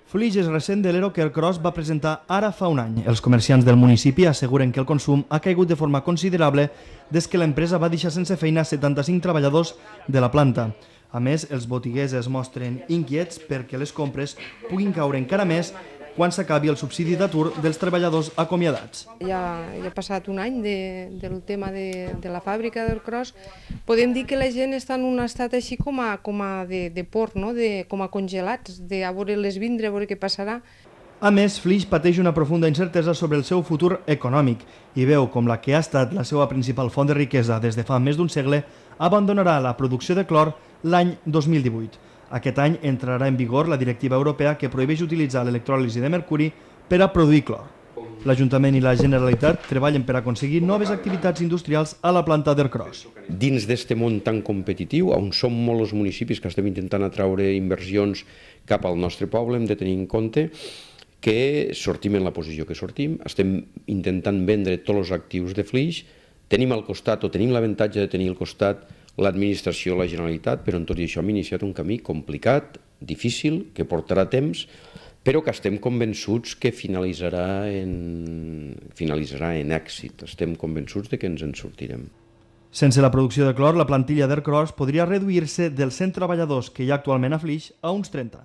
Flix és recent de l'ERO que el Cros va presentar ara fa un any. Els comerciants del municipi asseguren que el consum ha caigut de forma considerable des que l'empresa va deixar sense feina 75 treballadors de la planta. A més, els botiguers es mostren inquiets perquè les compres puguin caure encara més quan s'acabi el subsidi d'atur dels treballadors acomiadats. Ja ha passat un any del tema de la fàbrica del Cros. Podem dir que la gent està en un estat així com a de por, no? Com a congelats, de a veure-les vindre, a veure què passarà. A més, Flix pateix una profunda incertesa sobre el seu futur econòmic i veu com la que ha estat la seva principal font de riquesa des de fa més d'un segle abandonarà la producció de clor l'any 2018. Aquest any entrarà en vigor la directiva europea que prohibeix utilitzar l'electròlisi de mercuri per a produir clor. L'Ajuntament i la Generalitat treballen per aconseguir noves activitats industrials a la planta del Cros. Dins d'aquest món tan competitiu, on som molts els municipis que estem intentant atraure inversions cap al nostre poble, hem de tenir en compte que sortim en la posició que sortim, estem intentant vendre tots els actius de Flix, tenim al costat o tenim l'avantatge de tenir al costat l'administració, la Generalitat, però en tot i això hem iniciat un camí complicat, difícil, que portarà temps, però que estem convençuts que finalitzarà en èxit. Estem convençuts de que ens en sortirem. Sense la producció de clor, la plantilla del Cros podria reduir-se dels 100 treballadors que hi ha actualment a Flix a uns 30.